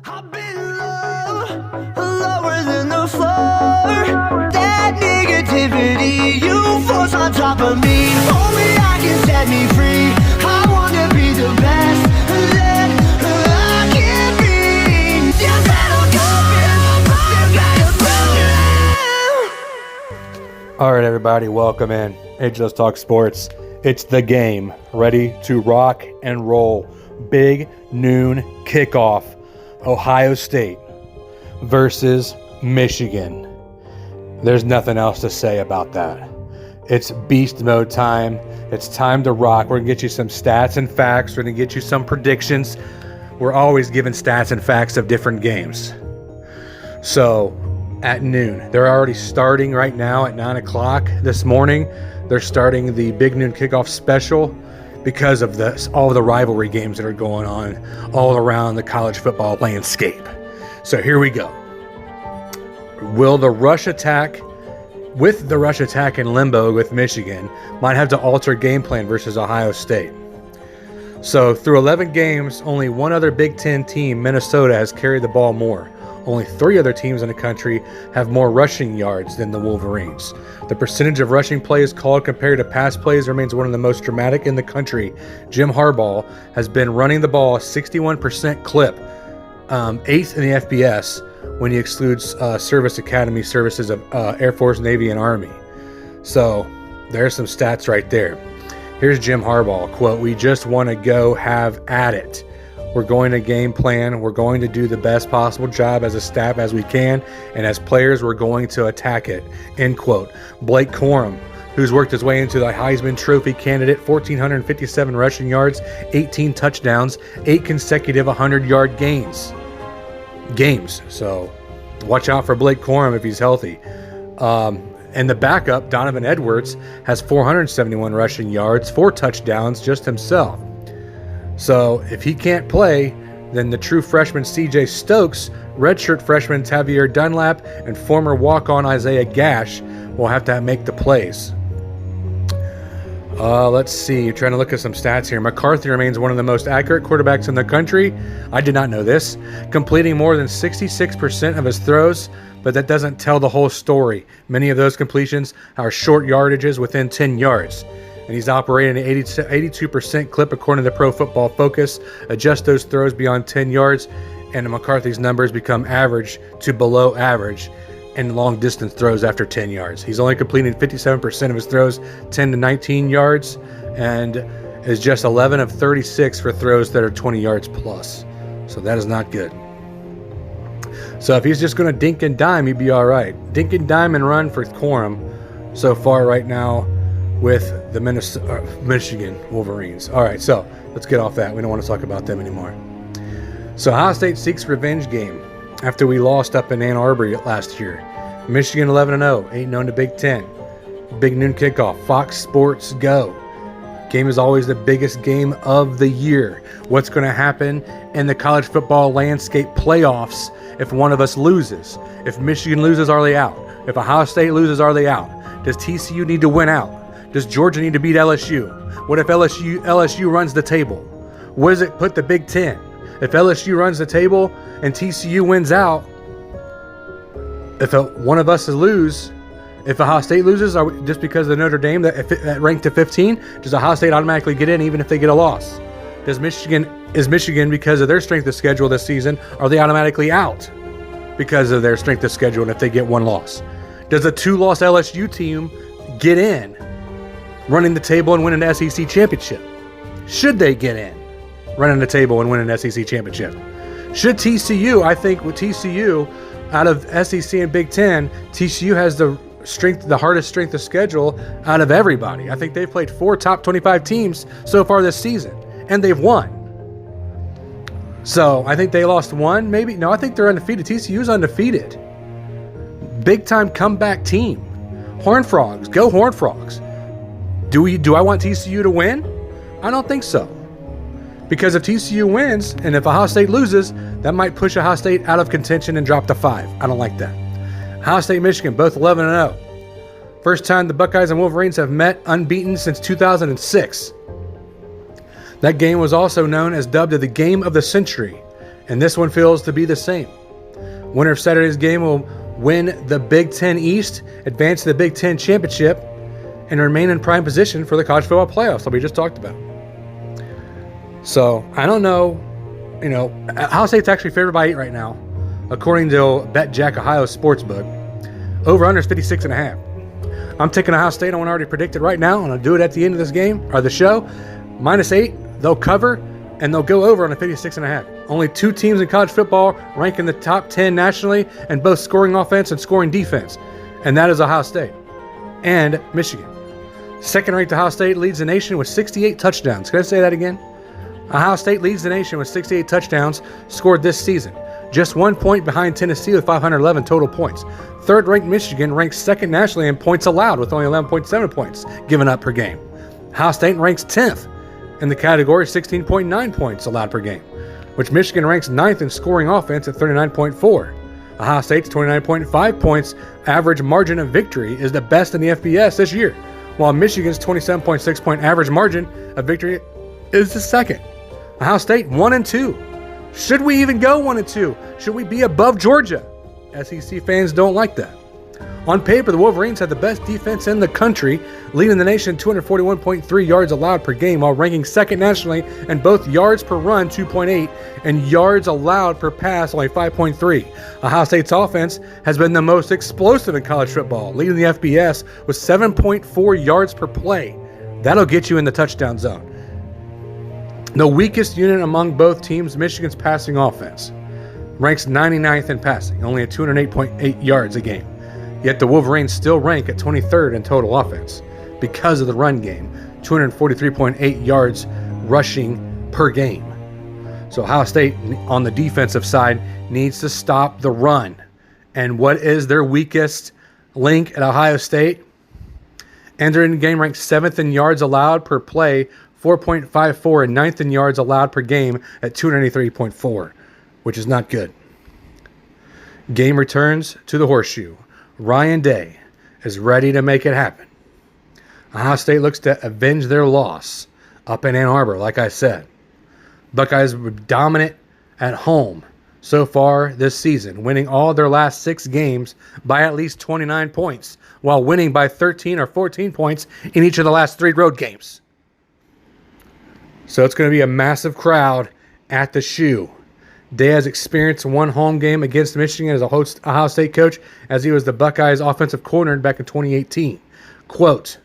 I've been lower than the floor. That negativity you force on top of me. Only I can set me free. I wanna be the best that I can be. You gotta go. All right, everybody, welcome in. It's Just Talk Sports. It's the game, ready to rock and roll. Big noon kickoff. Ohio State versus Michigan. There's nothing else to say about that. It's beast mode time. It's time to rock. We're going to get you some stats and facts. We're going to get you some predictions. We're always giving stats and facts of different games. So at noon, they're already starting right now at 9 o'clock this morning. They're starting the big noon kickoff special because of all of the rivalry games that are going on all around the college football landscape. So here we go. With the rush attack in limbo with Michigan, might have to alter game plan versus Ohio State. So through 11 games, only one other Big Ten team, Minnesota, has carried the ball more. Only 3 other teams in the country have more rushing yards than the Wolverines. The percentage of rushing plays called compared to pass plays remains one of the most dramatic in the country. Jim Harbaugh has been running the ball 61% clip, 8th in the FBS when he excludes service academy services of Air Force, Navy, and Army. So there's some stats right there. Here's Jim Harbaugh, quote, "We just want to go have at it. We're going to game plan. We're going to do the best possible job as a staff as we can. And as players, we're going to attack it," end quote. Blake Corum, who's worked his way into the Heisman Trophy candidate, 1,457 rushing yards, 18 touchdowns, 8 consecutive 100-yard games. So watch out for Blake Corum if he's healthy. And the backup, Donovan Edwards, has 471 rushing yards, 4 touchdowns just himself. So if he can't play, then the true freshman C.J. Stokes, redshirt freshman Tavier Dunlap, and former walk-on Isaiah Gash will have to make the plays. Let's see. Trying to look at some stats here. McCarthy remains one of the most accurate quarterbacks in the country. I did not know this. Completing more than 66% of his throws, but that doesn't tell the whole story. Many of those completions are short yardages within 10 yards. And he's operating at 82% clip according to Pro Football Focus. Adjust those throws beyond 10 yards, and McCarthy's numbers become average to below average in long distance throws after 10 yards. He's only completing 57% of his throws 10 to 19 yards, and is just 11 of 36 for throws that are 20 yards plus. So that is not good. So if he's just going to dink and dime, he'd be all right. Dink and dime and run for Corum so far right now with the Michigan Wolverines. All right, so let's get off that. We don't want to talk about them anymore. So Ohio State seeks revenge game after we lost up in Ann Arbor last year. Michigan 11-0, 8-0 to Big Ten. Big noon kickoff, Fox Sports Go. Game is always the biggest game of the year. What's going to happen in the college football landscape playoffs if one of us loses? If Michigan loses, are they out? If Ohio State loses, are they out? Does TCU need to win out? Does Georgia need to beat LSU? What if LSU runs the table? Where does it put the Big Ten? If LSU runs the table and TCU wins out, if one of us lose, if Ohio State loses, just because of Notre Dame that ranked to 15, does Ohio State automatically get in even if they get a loss? Is Michigan, because of their strength of schedule this season, are they automatically out because of their strength of schedule and if they get one loss? Does a 2-loss LSU team get in, running the table and winning the SEC championship? Should they get in, running the table and winning the SEC championship? Should TCU, I think with TCU, out of SEC and Big Ten, TCU has the hardest strength of schedule out of everybody. I think they've played 4 top 25 teams so far this season, and they've won. So I think they lost 1, maybe. No, I think they're undefeated. TCU's undefeated. Big time comeback team. Horned Frogs, go Horned Frogs. Do I want TCU to win? I don't think so. Because if TCU wins and if Ohio State loses, that might push Ohio State out of contention and drop to 5. I don't like that. Ohio State, Michigan, both 11-0. First time the Buckeyes and Wolverines have met unbeaten since 2006. That game was also known as dubbed the Game of the Century and this one feels to be the same. Winner of Saturday's game will win the Big Ten East, advance to the Big Ten Championship, and remain in prime position for the college football playoffs that we just talked about. So, I don't know. Ohio State's actually favored by 8 right now, according to BetJack Ohio Sportsbook. Over-under is 56.5. I'm taking Ohio State. I want to already predict it right now, and I'll do it at the end of this game, or the show. -8, they'll cover, and they'll go over on a 56.5. Only 2 teams in college football rank in the top 10 nationally, and both scoring offense and scoring defense, and that is Ohio State and Michigan. Second-ranked Ohio State leads the nation with 68 touchdowns. Can I say that again? Ohio State leads the nation with 68 touchdowns scored this season. Just 1 point behind Tennessee with 511 total points. Third-ranked Michigan ranks second nationally in points allowed with only 11.7 points given up per game. Ohio State ranks 10th in the category, 16.9 points allowed per game, which Michigan ranks 9th in scoring offense at 39.4. Ohio State's 29.5 points average margin of victory is the best in the FBS this year, while Michigan's 27.6 point average margin of victory is the second. Ohio State 1-2. Should we even go 1-2? Should we be above Georgia? SEC fans don't like that. On paper, the Wolverines have the best defense in the country, leading the nation 241.3 yards allowed per game, while ranking second nationally in both yards per run 2.8 and yards allowed per pass only 5.3. Ohio State's offense has been the most explosive in college football, leading the FBS with 7.4 yards per play. That'll get you in the touchdown zone. The weakest unit among both teams, Michigan's passing offense, ranks 99th in passing, only at 208.8 yards a game. Yet the Wolverines still rank at 23rd in total offense because of the run game, 243.8 yards rushing per game. So Ohio State on the defensive side needs to stop the run. And what is their weakest link at Ohio State? Entering the game ranked 7th in yards allowed per play, 4.54, and 9th in yards allowed per game at 283.4, which is not good. Game returns to the Horseshoe. Ryan Day is ready to make it happen. Ohio State looks to avenge their loss up in Ann Arbor, like I said. Buckeyes were dominant at home so far this season, winning all their last 6 games by at least 29 points, while winning by 13 or 14 points in each of the last 3 road games. So it's going to be a massive crowd at the Shoe. Day has experienced 1 home game against Michigan as a Ohio State coach, as he was the Buckeyes offensive coordinator back in 2018. Quote,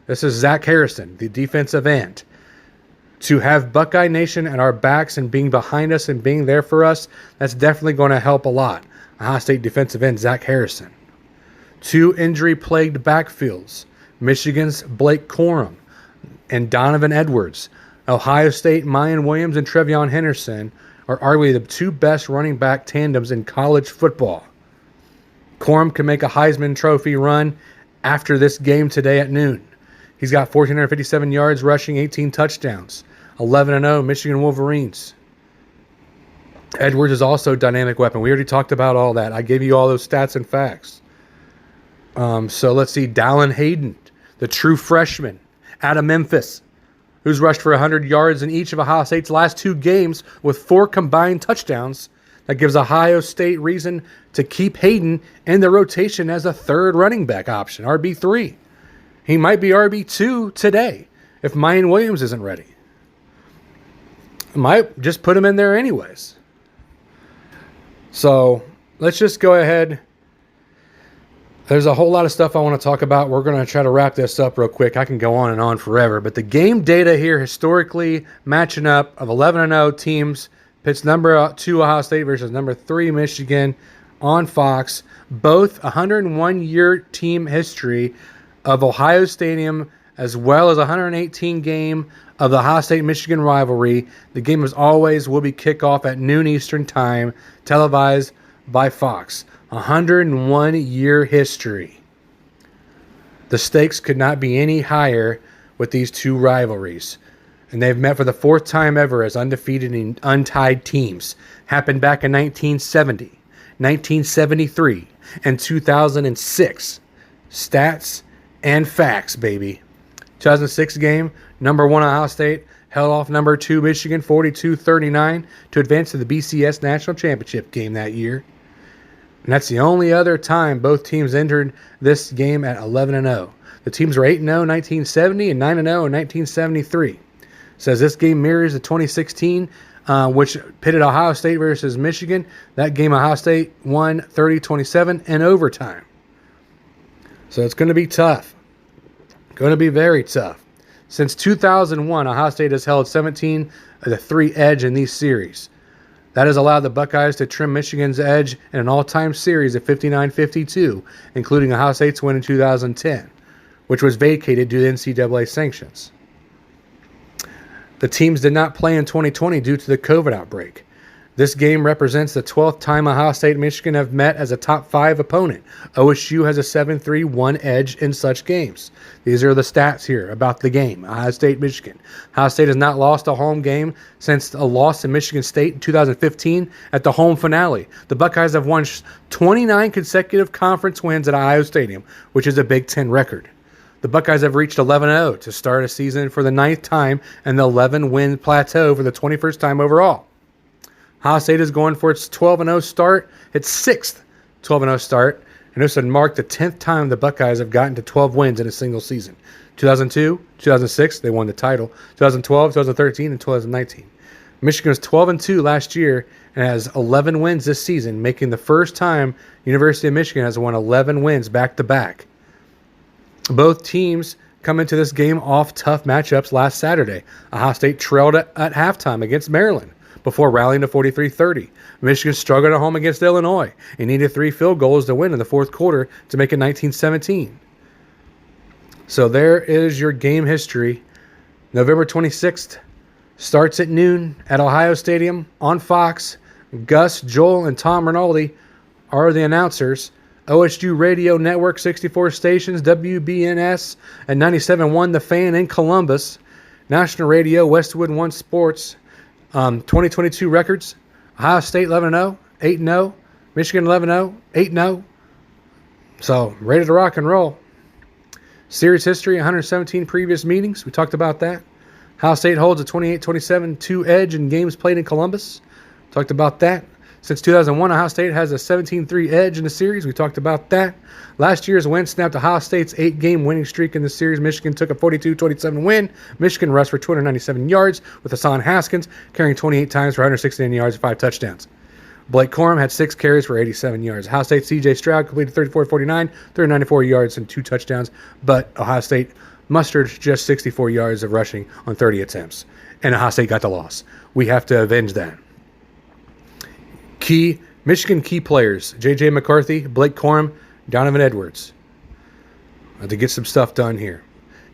this is Zach Harrison, the defensive end. To have Buckeye Nation at our backs and being behind us and being there for us, that's definitely going to help a lot. Ohio State defensive end Zach Harrison. 2 injury-plagued backfields, Michigan's Blake Corum and Donovan Edwards. Ohio State, Mayan Williams and Trevion Henderson are arguably the 2 best running back tandems in college football. Corum can make a Heisman Trophy run after this game today at noon. He's got 1,457 yards rushing, 18 touchdowns, 11-0 Michigan Wolverines. Edwards is also a dynamic weapon. We already talked about all that. I gave you all those stats and facts. So let's see. Dallin Hayden, the true freshman out of Memphis, who's rushed for 100 yards in each of Ohio State's last 2 games with 4 combined touchdowns. That gives Ohio State reason to keep Hayden in the rotation as a 3rd running back option, RB3. He might be RB2 today if Mayan Williams isn't ready. Might just put him in there anyways. So let's just go ahead. There's a whole lot of stuff I want to talk about. We're going to try to wrap this up real quick. I can go on and on forever. But the game data here, historically matching up of 11-0 teams, pits number 2 Ohio State versus number 3 Michigan on Fox. Both 101-year team history of Ohio Stadium, as well as 118 game of the Ohio State-Michigan rivalry. The game as always will be kickoff at noon Eastern time, televised by Fox. 101-year history. The stakes could not be any higher with these 2 rivalries. And they've met for the 4th time ever as undefeated and untied teams. Happened back in 1970, 1973, and 2006. Stats and facts, baby. 2006 game, number 1 Ohio State held off number 2 Michigan 42-39 to advance to the BCS National Championship game that year. And that's the only other time both teams entered this game at 11-0. The teams were 8-0 in 1970 and 9-0 in 1973. Says this game mirrors the 2016, which pitted Ohio State versus Michigan. That game Ohio State won 30-27 in overtime. So it's going to be tough. Going to be very tough. Since 2001, Ohio State has held 17 of the 3 edge in these series. That has allowed the Buckeyes to trim Michigan's edge in an all-time series of 59-52, including Ohio State's win in 2010, which was vacated due to NCAA sanctions. The teams did not play in 2020 due to the COVID outbreak. This game represents the 12th time Ohio State and Michigan have met as a top 5 opponent. OSU has a 7-3-1 edge in such games. These are the stats here about the game. Ohio State, Michigan. Ohio State has not lost a home game since a loss to Michigan State in 2015 at the home finale. The Buckeyes have won 29 consecutive conference wins at Ohio Stadium, which is a Big Ten record. The Buckeyes have reached 11-0 to start a season for the 9th time and the 11-win plateau for the 21st time overall. Ohio State is going for its 12-0 start, its 6th 12-0 start, and this would mark the 10th time the Buckeyes have gotten to 12 wins in a single season. 2002, 2006, they won the title. 2012, 2013, and 2019. Michigan was 12-2 last year and has 11 wins this season, making the first time University of Michigan has won 11 wins back-to-back. Both teams come into this game off tough matchups last Saturday. Ohio State trailed at halftime against Maryland before rallying to 43-30. Michigan struggled at home against Illinois and needed 3 field goals to win in the fourth quarter to make it 19-17. So there is your game history. November 26th starts at noon at Ohio Stadium on Fox. Gus, Joel, and Tom Rinaldi are the announcers. OSU Radio Network, 64 stations, WBNS at 97.1 The Fan in Columbus. National Radio, Westwood One Sports. 2022 records: Ohio State 11-0, 8-0, Michigan 11-0, 8-0. So ready to rock and roll. Series history: 117 previous meetings. We talked about that. Ohio State holds a 28-27-2 edge in games played in Columbus. Talked about that. Since 2001, Ohio State has a 17-3 edge in the series. We talked about that. Last year's win snapped Ohio State's 8-game winning streak in the series. Michigan took a 42-27 win. Michigan rushed for 297 yards with Hassan Haskins carrying 28 times for 169 yards and 5 touchdowns. Blake Corum had 6 carries for 87 yards. Ohio State's C.J. Stroud completed 34-49, 394 yards and 2 touchdowns, but Ohio State mustered just 64 yards of rushing on 30 attempts, and Ohio State got the loss. We have to avenge that. Michigan key players: J.J. McCarthy, Blake Corum, Donovan Edwards. To get some stuff done here.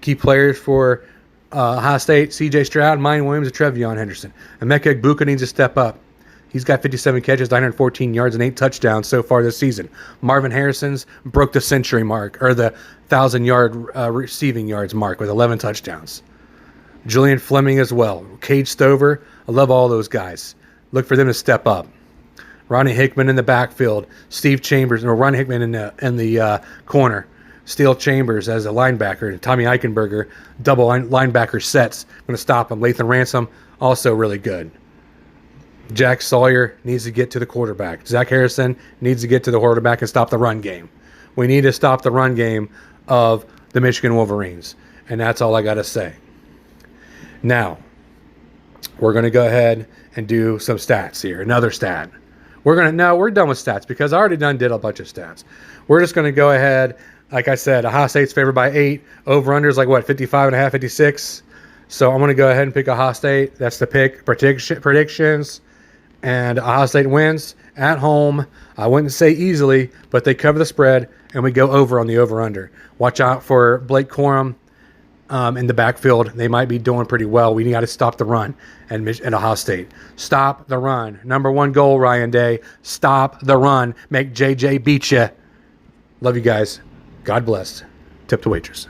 Key players for Ohio State: C.J. Stroud, Mine Williams, and Trevion Henderson. Emeka Egbuka needs to step up. He's got 57 catches, 914 yards, and 8 touchdowns so far this season. Marvin Harrison's broke the century mark, or the 1,000-yard receiving yards mark with 11 touchdowns. Julian Fleming as well. Cade Stover. I love all those guys. Look for them to step up. Ronnie Hickman in the backfield. Steve Chambers, or Ronnie Hickman in the corner. Steele Chambers as a linebacker. And Tommy Eichenberger, double linebacker sets. Going to stop him. Lathan Ransom, also really good. Jack Sawyer needs to get to the quarterback. Zach Harrison needs to get to the quarterback and stop the run game. We need to stop the run game of the Michigan Wolverines. And that's all I got to say. Now, we're going to go ahead and do some stats here. Another stat. We're done with stats because I already did a bunch of stats. We're just going to go ahead. Like I said, Ohio State's favored by 8. Over-under is 55.5, 56. So I'm going to go ahead and pick Ohio State. That's the pick. Predictions. And Ohio State wins at home. I wouldn't say easily, but they cover the spread, and we go over on the over-under. Watch out for Blake Corum in the backfield. They might be doing pretty well. We got to stop the run at Ohio State. Stop the run. Number 1 goal, Ryan Day. Stop the run. Make JJ beat you. Love you guys. God bless. Tip the waitress.